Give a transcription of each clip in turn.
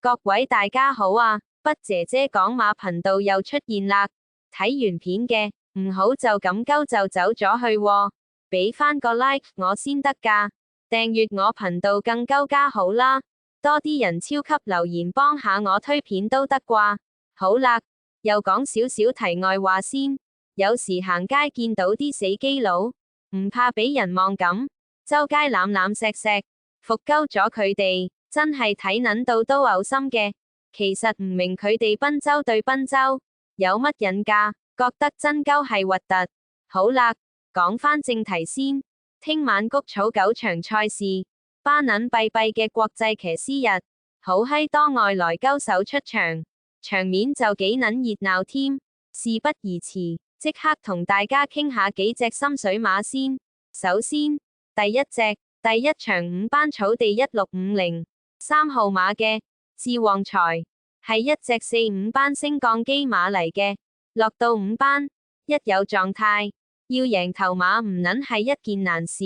各位大家好啊，筆姐姐講馬頻道又出現啦，睇完片嘅唔好就咁鳩就走咗去喎，俾返個 like 我先得㗎，訂閱我頻道更鳩加好啦，多啲人超級留言幫下我推片都得啩。好啦，又講少少題外話先，有時行街見到啲死基佬，唔怕俾人望咁，周街攬攬錫錫，服鳩咗佢哋。真係睇撚到都嘔心嘅，其實唔明佢哋賓州對賓州有乜癮㗎，覺得真鳩係核突。好啦，講返正題先，聽晚谷草9場賽事，巴撚閉閉嘅國際騎師日，好閪多外來鳩手出場，場面就幾撚熱鬧添。事不宜遲，即刻同大家傾下幾隻心水馬先。首先，第一隻，第一場5班草地1650。3號馬嘅智旺財係一隻4-5班升降機馬嚟嘅，落到5班一有狀態，要贏頭馬唔撚係一件難事。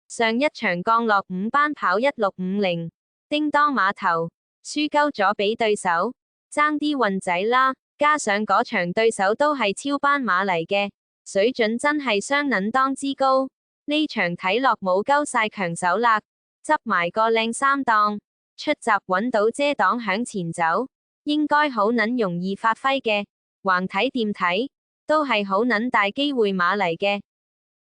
上一場降落5班跑1650，叮當馬頭輸鳩咗俾對手，爭啲運仔啦。加上嗰場對手都係超班馬嚟嘅，水準真係相撚當之高。呢場睇落冇鳩晒強手啦，執埋個靚3檔。出閘揾到遮擋響前走，應該好撚容易發揮嘅。橫睇掂睇，都係好撚大機會馬嚟嘅。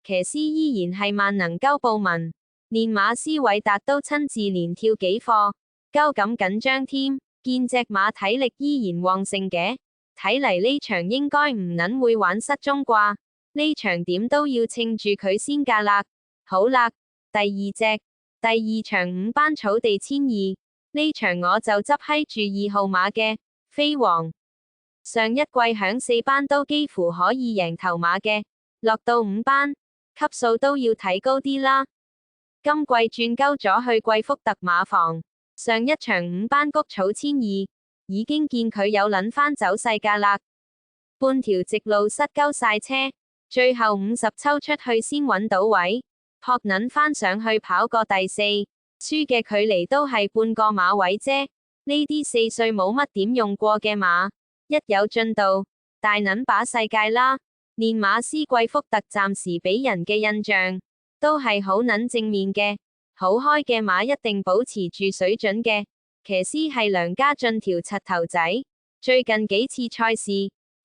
騎師依然係萬能鳩布文，練馬師韋達都親自連跳幾課，鳩咁緊張添。見隻馬體力依然旺盛嘅，睇嚟呢場應該唔撚會玩失蹤啩。呢場點都要稱住佢先㗎啦。好啦，第二隻。第二場5班草地1200，呢場我就執閪住2號馬嘅飛王。上一季響4班都幾乎可以贏頭馬嘅，落到5班級數都要睇高啲啦。今季轉鳩咗去貴福特馬房，上一場5班谷草1200，已經見佢有撚返走勢㗎啦。半條直路塞鳩晒車，最後50抽出去先揾到位。撲撚返上去跑個第4，輸嘅距離都係半個馬位啫。呢啲4歲冇乜點用過嘅馬，一有進度，大撚把世界啦。練馬師貴福特暫時俾人嘅印象，都係好撚正面嘅，好開嘅馬一定保持住水準嘅。騎師係梁家俊條柒頭仔，最近幾次賽事，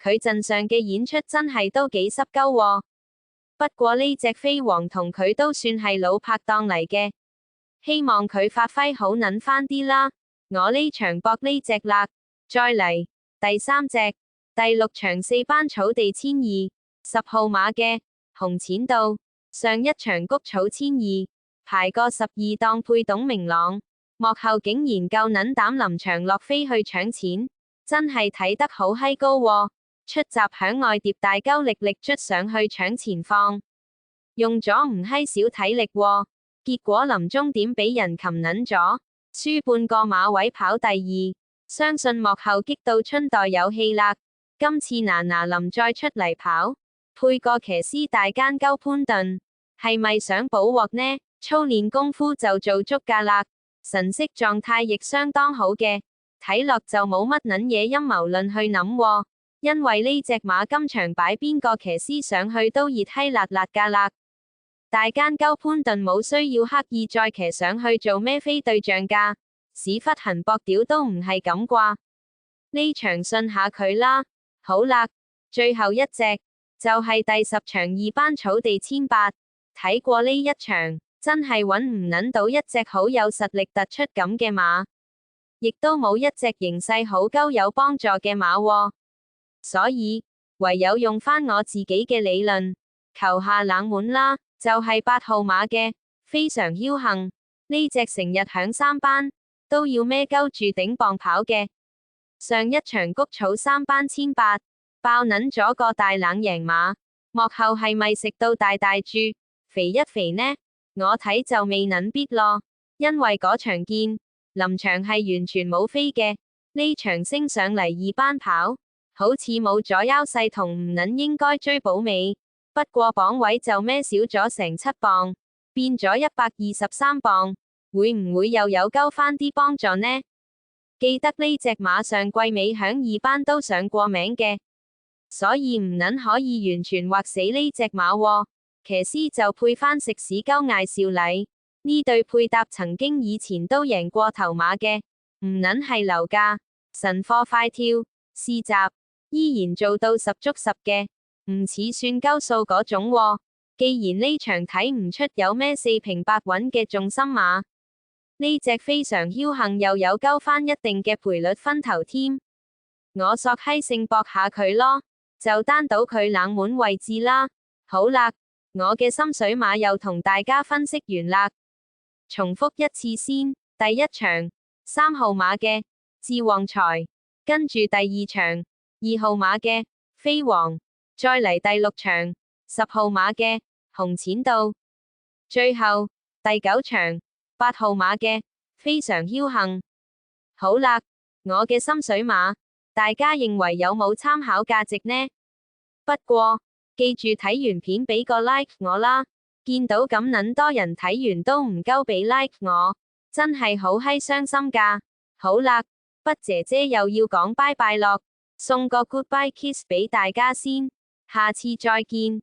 佢陣上嘅演出真係都幾濕鳩喎。不過呢隻飛王同佢都算係老拍檔嚟嘅，希望佢發揮好撚返啲啦。我呢場搏呢隻啦，再嚟第三隻，第6場4班草地1200，10號馬嘅紅錢道，上一場谷草1200，排個12檔配董明朗，幕後竟然夠撚膽臨場落飛去搶錢，真係睇得好閪高喎。出閘響外碟大鳩力捽上去搶前放，用咗唔閪少體力喎，結果臨終點俾人擒撚咗，輸半個馬位跑第2，相信幕後激到春代有氣啦。今次嗱嗱臨再出嚟跑，配個騎師大奸鳩潘頓，係咪想補鑊呢？操練功夫就做足㗎啦，神色狀態亦相當好嘅，睇落就冇乜撚嘢陰謀論去諗喎。因為呢隻馬今場擺邊個騎師上去都熱閪辣辣㗎啦，大奸鳩潘頓冇需要刻意再騎上去做咩飛對象㗎，屎忽痕搏屌都唔係咁啩。呢場信下佢啦。好啦，最後一隻就係第10場2班草地1800，睇過呢一場真係揾唔撚到一隻好有實力突出咁嘅馬，亦都冇一隻形勢好鳩有幫助嘅馬喎。所以唯有用返我自己嘅理論，求下冷門啦，就係8號馬嘅非常僥倖，呢隻成日響3班都要孭鳩住頂磅跑嘅，上一場谷草3班1800，爆撚咗個大冷贏馬，幕後係咪食到大大注，肥一肥呢？我睇就未撚必咯，因為嗰場見臨場係完全冇飛嘅，呢場升上嚟2班跑。好似冇咗優勢同唔撚應該追補尾，不過磅位就孭少咗成7磅，變咗123磅，會唔會又有鳩返啲幫助呢？記得呢隻馬上季尾響2班都上過名嘅，所以唔撚可以完全畫死呢隻馬喎。騎師就配返食屎鳩艾少禮，呢對配搭曾經以前都贏過頭馬嘅，唔撚係流價，神貨快跳，試閘，依然做到十足十嘅，唔似算鳩數嗰種喎。既然呢場睇唔出有咩四平八穩嘅重心馬，呢隻非常僥倖又有鳩返一定嘅賠率分頭添，我索閪性搏下佢咯，就單賭佢冷門位置啦。好啦，我嘅心水馬又同大家分析完啦，重複一次先。第一場3號馬嘅智旺財，跟住第二場2號馬嘅飛王，再嚟第6場10號馬嘅紅錢道，最後第9場8號馬嘅非常僥倖。好啦，我嘅心水馬，大家認為有冇參考價值呢？不過記住睇完片俾個 like 我啦，見到咁撚多人睇完都唔鳩俾 like 我，真係好閪傷心㗎。好啦，筆姐姐又要講拜拜咯，送個 goodbye kiss 俾大家先，下次再見。